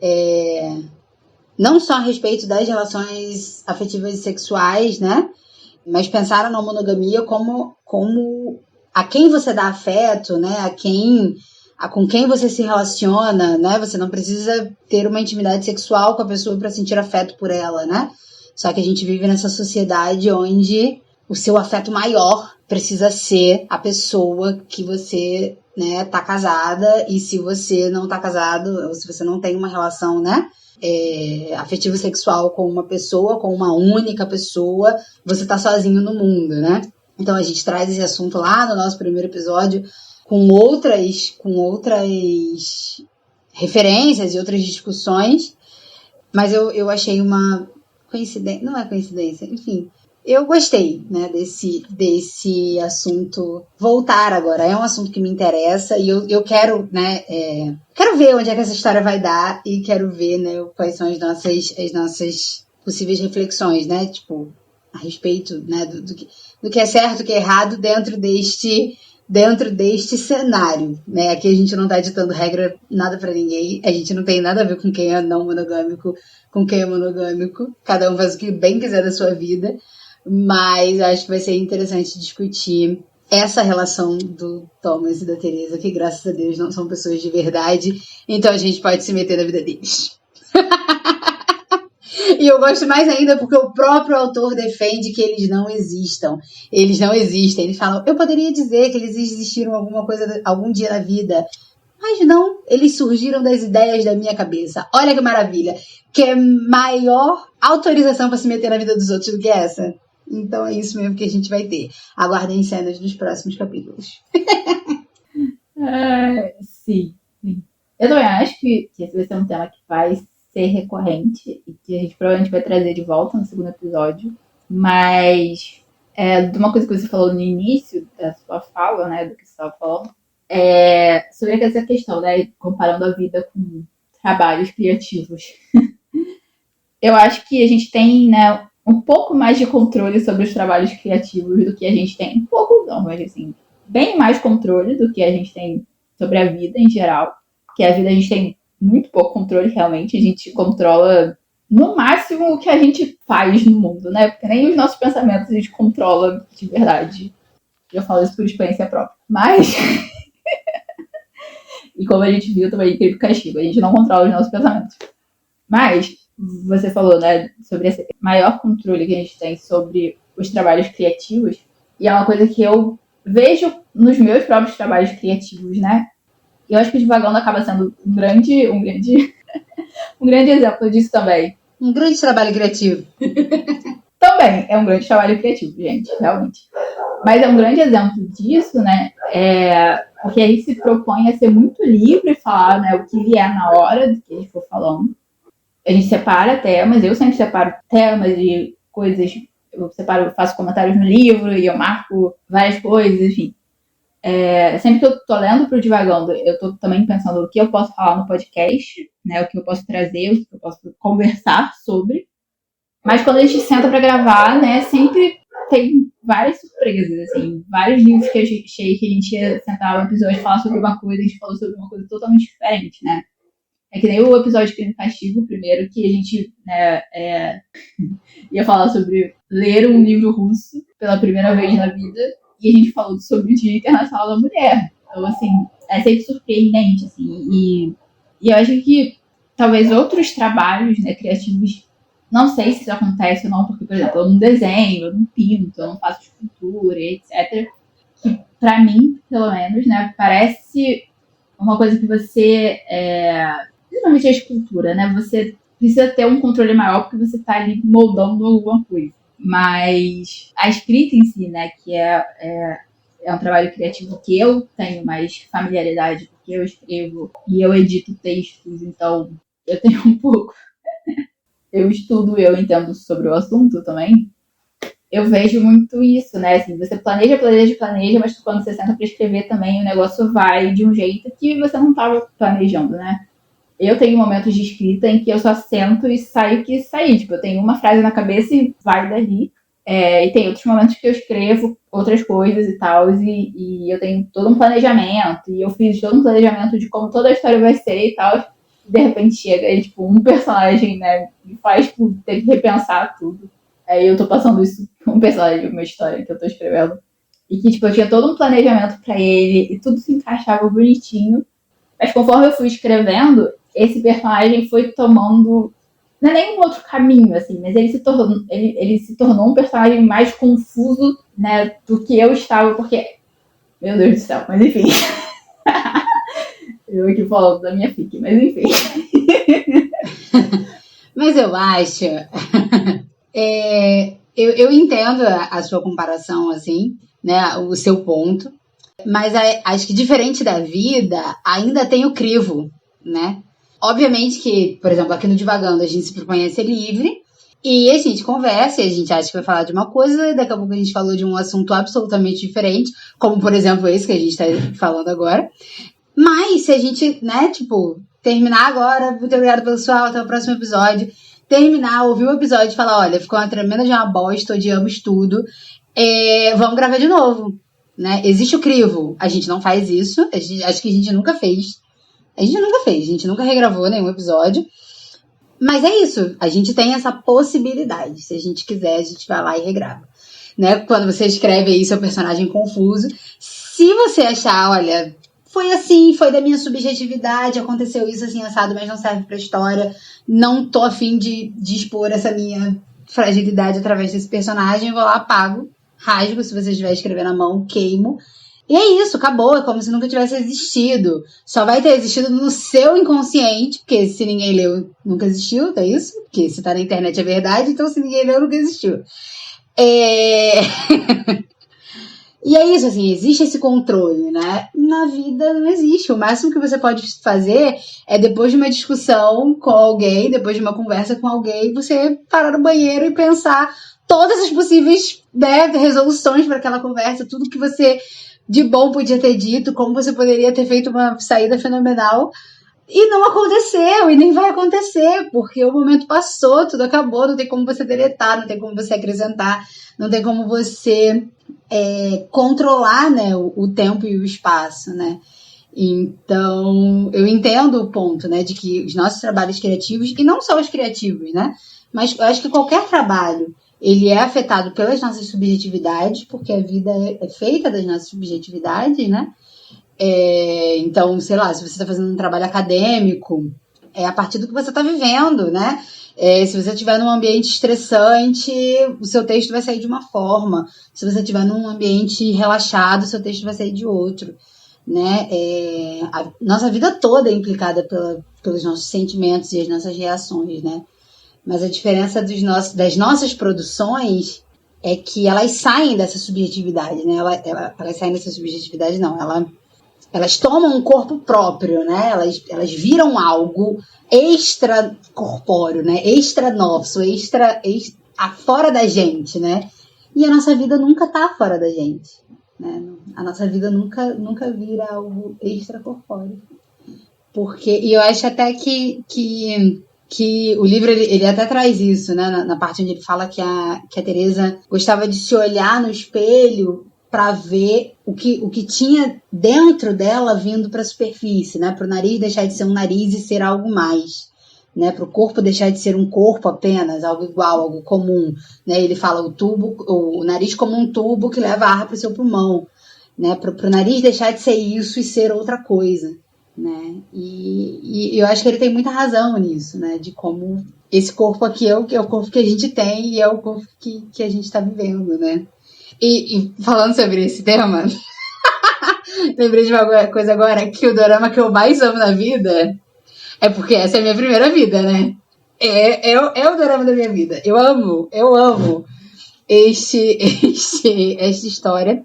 não só a respeito das relações afetivas e sexuais, né, mas pensar a não monogamia como a quem você dá afeto, né, com quem você se relaciona, né? Você não precisa ter uma intimidade sexual com a pessoa para sentir afeto por ela, né? Só que a gente vive nessa sociedade onde o seu afeto maior precisa ser a pessoa que você, né, tá casada, e se você não tá casado, ou se você não tem uma relação, né, afetivo sexual com uma pessoa, com uma única pessoa, você tá sozinho no mundo, né? Então a gente traz esse assunto lá no nosso primeiro episódio, com outras referências e outras discussões, mas eu achei uma coincidência, não é coincidência, enfim, eu gostei, né, desse assunto voltar agora. É um assunto que me interessa e eu quero, né, quero ver onde é que essa história vai dar e quero ver, né, quais são as nossas possíveis reflexões, né, tipo, a respeito, né, do que é certo, do que é errado dentro deste cenário, né? Aqui a gente não tá ditando regra nada pra ninguém, a gente não tem nada a ver com quem é não monogâmico, com quem é monogâmico, cada um faz o que bem quiser da sua vida, mas acho que vai ser interessante discutir essa relação do Thomas e da Teresa, que graças a Deus não são pessoas de verdade, então a gente pode se meter na vida deles. E eu gosto mais ainda porque o próprio autor defende que eles não existam. Eles não existem. Eles falam, eu poderia dizer que eles existiram algum dia na vida. Mas não, eles surgiram das ideias da minha cabeça. Olha que maravilha. Que é maior autorização para se meter na vida dos outros do que essa. Então é isso mesmo que a gente vai ter. Aguardem cenas dos próximos capítulos. Sim. Eu também acho que esse vai ser um tema que vai ser recorrente e que a gente provavelmente vai trazer de volta no segundo episódio, mas de uma coisa que você falou no início da sua fala, né, do que você estava falando, sobre essa questão, né, comparando a vida com trabalhos criativos. Eu acho que a gente tem, né, um pouco mais de controle sobre os trabalhos criativos do que a gente tem, um pouco não, mas assim, bem mais controle do que a gente tem sobre a vida em geral, porque a vida a gente tem muito pouco controle, realmente. A gente controla, no máximo, o que a gente faz no mundo, né? Porque nem os nossos pensamentos a gente controla de verdade. Eu falo isso por experiência própria. Mas... e como a gente viu também, Incrível Castigo, a gente não controla os nossos pensamentos. Mas, você falou, né, sobre esse maior controle que a gente tem sobre os trabalhos criativos, e é uma coisa que eu vejo nos meus próprios trabalhos criativos, né? Eu acho que o Divagando acaba sendo um grande exemplo disso também. Um grande trabalho criativo. Também é um grande trabalho criativo, gente, realmente. Mas é um grande exemplo disso, né? Porque a gente se propõe a ser muito livre e falar, né, o que vier na hora do que a gente for falando. A gente separa temas, eu sempre separo temas e coisas. Eu faço comentários no livro e eu marco várias coisas, enfim. Sempre que eu tô lendo pro Divagando, eu tô também pensando o que eu posso falar no podcast, né, o que eu posso trazer, o que eu posso conversar sobre. Mas quando a gente senta pra gravar, né, sempre tem várias surpresas, assim, vários livros que eu achei que a gente ia sentar no episódio e falar sobre uma coisa, a gente falou sobre uma coisa totalmente diferente, né? É que nem o episódio Crime e Castigo, primeiro, que a gente ia falar sobre ler um livro russo pela primeira vez na vida, e a gente falou sobre o Dia Internacional da Mulher. Então, assim, é sempre surpreendente, assim, e eu acho que talvez outros trabalhos, né, criativos, não sei se isso acontece ou não, porque, por exemplo, eu não desenho, eu não pinto, eu não faço escultura, etc. Que, pra mim, pelo menos, né, parece uma coisa que você, principalmente a escultura, né, você precisa ter um controle maior porque você está ali moldando alguma coisa. Mas a escrita em si, né, que é um trabalho criativo que eu tenho mais familiaridade, porque eu escrevo e eu edito textos, então eu tenho um pouco. Eu estudo, eu entendo sobre o assunto também. Eu vejo muito isso, né? Assim, você planeja, mas quando você senta para escrever também, o negócio vai de um jeito que você não estava planejando, né? Eu tenho momentos de escrita em que eu só sento e saio que sair. Tipo, eu tenho uma frase na cabeça e vai dali. E tem outros momentos que eu escrevo outras coisas e tal, e eu tenho todo um planejamento, e eu fiz todo um planejamento de como toda a história vai ser e tal. E de repente chega e, tipo, um personagem, né, me faz tipo, ter que repensar tudo. Aí eu tô passando isso com um personagem, uma história que eu tô escrevendo. E que, tipo, eu tinha todo um planejamento pra ele, e tudo se encaixava bonitinho. Mas conforme eu fui escrevendo, esse personagem foi tomando. Não é nem um outro caminho, assim, mas ele se tornou um personagem mais confuso, né, do que eu estava, porque. Meu Deus do céu, mas enfim. Eu aqui falando da minha fic, mas enfim. Mas eu acho. Eu entendo a sua comparação, assim, né? O seu ponto. Mas acho que diferente da vida, ainda tem o crivo, né? Obviamente que, por exemplo, aqui no Divagando a gente se propõe a ser livre e a gente conversa e a gente acha que vai falar de uma coisa e daqui a pouco a gente falou de um assunto absolutamente diferente, como, por exemplo, esse que a gente está falando agora. Mas se a gente, né, tipo, terminar agora, muito obrigada pessoal, até o próximo episódio, terminar, ouvir o episódio e falar, olha, ficou uma tremenda de uma bosta, odiamos tudo, vamos gravar de novo. Né? Existe o crivo, a gente não faz isso, acho que a gente nunca fez. A gente nunca regravou nenhum episódio. Mas é isso, a gente tem essa possibilidade. Se a gente quiser, a gente vai lá e regrava. Né? Quando você escreve aí seu personagem confuso, se você achar, olha, foi assim, foi da minha subjetividade, aconteceu isso assim, assado, mas não serve pra história, não tô afim de expor essa minha fragilidade através desse personagem, eu vou lá, apago, rasgo, se você estiver escrevendo à mão, queimo. E é isso, acabou, é como se nunca tivesse existido. Só vai ter existido no seu inconsciente, porque se ninguém leu, nunca existiu, é isso? Porque se tá na internet é verdade, então se ninguém leu, nunca existiu. E é isso, assim, existe esse controle, né? Na vida não existe. O máximo que você pode fazer é, depois de uma discussão com alguém, depois de uma conversa com alguém, você parar no banheiro e pensar todas as possíveis, né, resoluções para aquela conversa, tudo que você de bom podia ter dito, como você poderia ter feito uma saída fenomenal. E não aconteceu, e nem vai acontecer, porque o momento passou, tudo acabou, não tem como você deletar, não tem como você acrescentar, não tem como você controlar, né, o tempo e o espaço, né? Então, eu entendo o ponto, né, de que os nossos trabalhos criativos, e não só os criativos, né, mas eu acho que qualquer trabalho, ele é afetado pelas nossas subjetividades, porque a vida é feita das nossas subjetividades, né? Então, sei lá, se você está fazendo um trabalho acadêmico, é a partir do que você está vivendo, né? Se você estiver num ambiente estressante, o seu texto vai sair de uma forma. Se você estiver num ambiente relaxado, o seu texto vai sair de outro. Né? A nossa vida toda é implicada pelos nossos sentimentos e as nossas reações, né? Mas a diferença das nossas produções é que elas saem dessa subjetividade, né? Elas saem dessa subjetividade, não. Elas tomam um corpo próprio, né? Elas viram algo extra corpóreo, né? Extra nosso, extra fora da gente, né? E a nossa vida nunca tá fora da gente, né? A nossa vida nunca vira algo extra corpóreo. E eu acho até que que o livro ele até traz isso, né? Na parte onde ele fala que a Teresa gostava de se olhar no espelho para ver o que tinha dentro dela vindo para a superfície, né? Para o nariz deixar de ser um nariz e ser algo mais, né? Para o corpo deixar de ser um corpo apenas, algo igual, algo comum, né? Ele fala o nariz como um tubo que leva ar para o seu pulmão, né? Para o nariz deixar de ser isso e ser outra coisa, né? E eu acho que ele tem muita razão nisso, né? De como esse corpo aqui é o corpo que a gente tem e é o corpo que a gente está vivendo, né? E falando sobre esse tema, lembrei de uma coisa agora, que o dorama que eu mais amo na vida é porque essa é a minha primeira vida, né? É o dorama da minha vida. Eu amo esta história,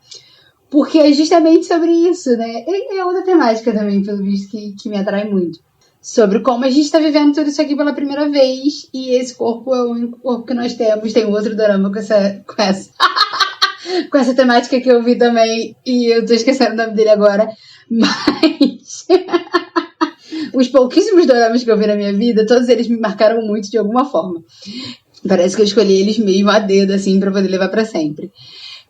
porque é justamente sobre isso, né? É outra temática também, pelo visto, que me atrai muito. Sobre como a gente tá vivendo tudo isso aqui pela primeira vez, e esse corpo é o único corpo que nós temos. Tem outro dorama com essa temática que eu vi também, e eu tô esquecendo o nome dele agora, mas os pouquíssimos doramas que eu vi na minha vida, todos eles me marcaram muito de alguma forma. Parece que eu escolhi eles mesmo a dedo, assim, pra poder levar pra sempre.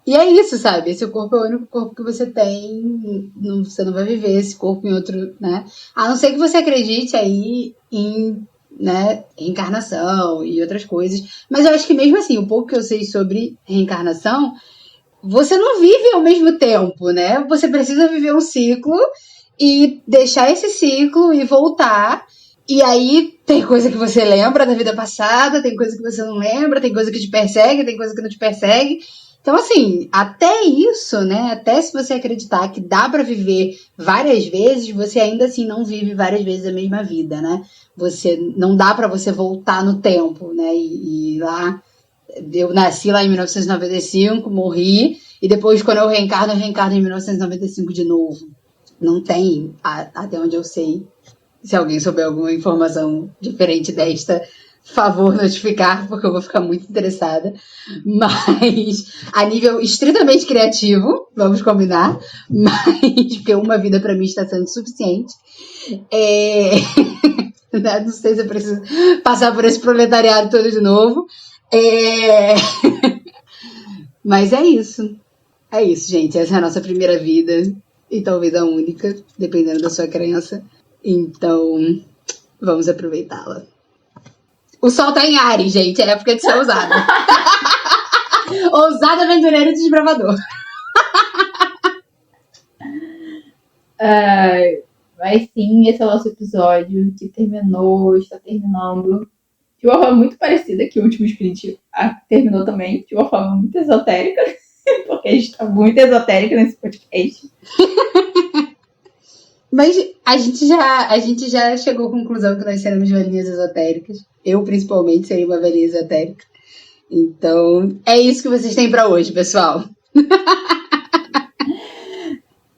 E é isso, sabe? Esse corpo é o único corpo que você tem, você não vai viver esse corpo em outro, né? A não ser que você acredite aí em, né, reencarnação e outras coisas. Mas eu acho que mesmo assim, o pouco que eu sei sobre reencarnação, você não vive ao mesmo tempo, né? Você precisa viver um ciclo e deixar esse ciclo e voltar. E aí tem coisa que você lembra da vida passada, tem coisa que você não lembra, tem coisa que te persegue, tem coisa que não te persegue. Então, assim, até isso, né? Até se você acreditar que dá pra viver várias vezes, você ainda assim não vive várias vezes a mesma vida, né? Você não dá pra você voltar no tempo, né? E lá eu nasci lá em 1995, morri, e depois, quando eu reencarno em 1995 de novo. Não tem, até onde eu sei. Se alguém souber alguma informação diferente desta, favor notificar, porque eu vou ficar muito interessada. Mas, a nível estritamente criativo, vamos combinar, mas porque uma vida pra mim está sendo suficiente. Não sei se eu preciso passar por esse proletariado todo de novo. Mas é isso. É isso, gente. Essa é a nossa primeira vida. E talvez a única, dependendo da sua crença. Então, vamos aproveitá-la. O sol tá em Ares, gente. É época de ser ousada. Ousada, aventureira e desbravador. Mas sim, esse é o nosso episódio que está terminando de uma forma muito parecida que o último split terminou também, de uma forma muito esotérica, porque a gente está muito esotérica nesse podcast. Mas a gente já chegou à conclusão que nós seremos velhinhas esotéricas. Eu, principalmente, serei uma velhinha esotérica. Então, é isso que vocês têm pra hoje, pessoal.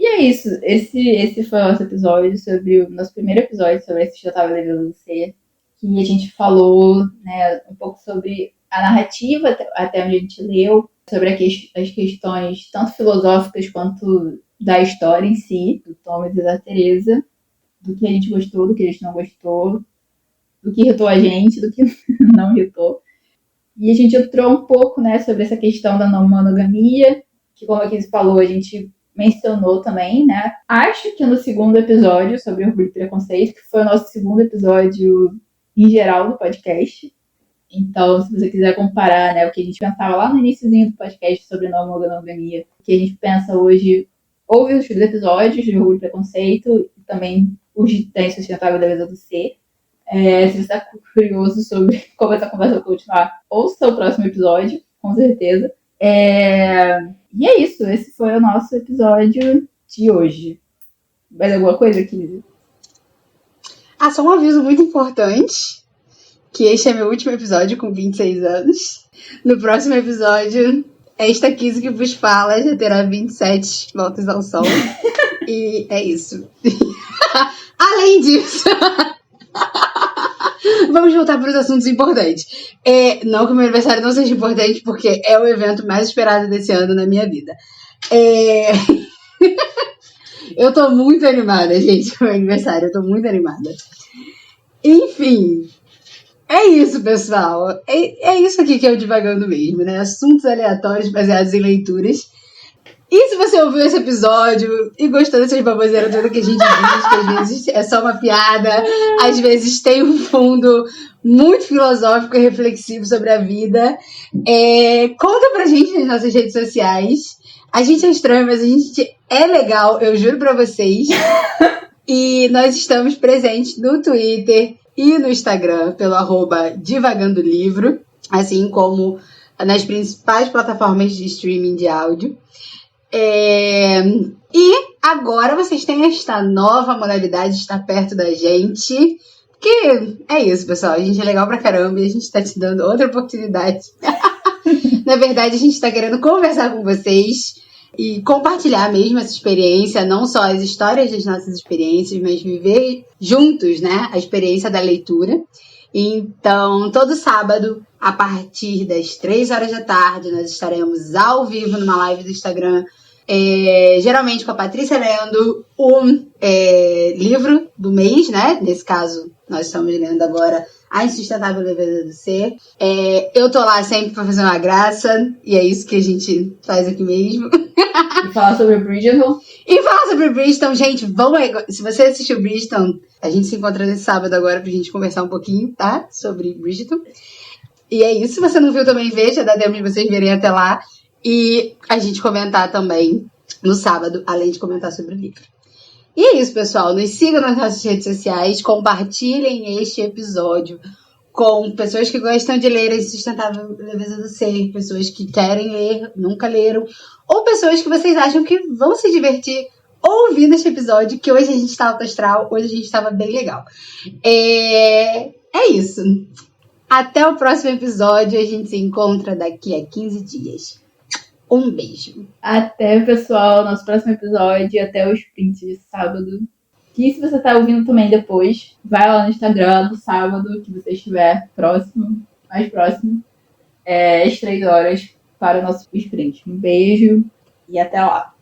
E é isso. Esse foi o nosso episódio sobre o nosso primeiro episódio sobre esse que eu tava devendo ser. Que a gente falou, né, um pouco sobre a narrativa, até onde a gente leu, sobre as questões tanto filosóficas quanto da história em si, do Thomas e da Teresa, do que a gente gostou, do que a gente não gostou, do que irritou a gente, do que não irritou. E a gente entrou um pouco, né, sobre essa questão da não monogamia, que, como a Kiz falou, a gente mencionou também, né? Acho que no segundo episódio sobre orgulho e preconceito, que foi o nosso segundo episódio em geral do podcast. Então, se você quiser comparar, né, o que a gente pensava lá no iníciozinho do podcast sobre não monogamia, o que a gente pensa hoje, ouve os episódios de orgulho e preconceito, e também os de Tensão Sustentável da Mesa do C. Se você está curioso sobre como essa conversa vai continuar, ouça o próximo episódio, com certeza. E é isso, esse foi o nosso episódio de hoje. Mais alguma coisa, Kiz? Só um aviso muito importante, que este é meu último episódio com 26 anos. No próximo episódio, esta Kiz que vos fala já terá 27 voltas ao sol. E é isso. Além disso... Vamos voltar para os assuntos importantes. Não que o meu aniversário não seja importante, porque é o evento mais esperado desse ano na minha vida. Eu tô muito animada, gente, com o meu aniversário. Eu tô muito animada. Enfim, É isso, pessoal. É isso aqui que é o Divagando mesmo, né? Assuntos aleatórios baseados em leituras. E se você ouviu esse episódio e gostou dessas baboseiras todas que a gente diz, que às vezes é só uma piada, às vezes tem um fundo muito filosófico e reflexivo sobre a vida, conta pra gente nas nossas redes sociais. A gente é estranho, mas a gente é legal, eu juro pra vocês. E nós estamos presentes no Twitter e no Instagram pelo @divagandolivro, assim como nas principais plataformas de streaming de áudio. E agora vocês têm esta nova modalidade de estar perto da gente. Que é isso, pessoal. A gente é legal pra caramba e a gente tá te dando outra oportunidade. Na verdade, a gente tá querendo conversar com vocês e compartilhar mesmo essa experiência, não só as histórias das nossas experiências, mas viver juntos, né? A experiência da leitura. Então, todo sábado, a partir das 3 horas da tarde, nós estaremos ao vivo numa live do Instagram, geralmente com a Patrícia lendo o livro do mês, né? Nesse caso, nós estamos lendo agora A Insustentável Leveza do Ser. Eu tô lá sempre pra fazer uma graça, e é isso que a gente faz aqui mesmo. E falar sobre Bridgerton. E falar sobre Bridgerton, gente, vamos aí. Se você assistiu Bridgerton, a gente se encontra nesse sábado agora pra gente conversar um pouquinho, tá? Sobre Bridgerton. E é isso. Se você não viu também, veja, dá tempo de vocês verem até lá. E a gente comentar também no sábado, além de comentar sobre o livro. E é isso, pessoal. Nos sigam nas nossas redes sociais, compartilhem este episódio com pessoas que gostam de ler A Insustentável Leveza do Ser, pessoas que querem ler, nunca leram, ou pessoas que vocês acham que vão se divertir ouvindo este episódio, que hoje a gente tá alto astral, hoje a gente tava bem legal. É isso. Até o próximo episódio, a gente se encontra daqui a 15 dias. Um beijo. Até, pessoal, nosso próximo episódio, até os prints de sábado. E se você tá ouvindo também depois, vai lá no Instagram no sábado, que você estiver próximo, mais próximo, às 3 horas, para o nosso sprint. Um beijo e até lá.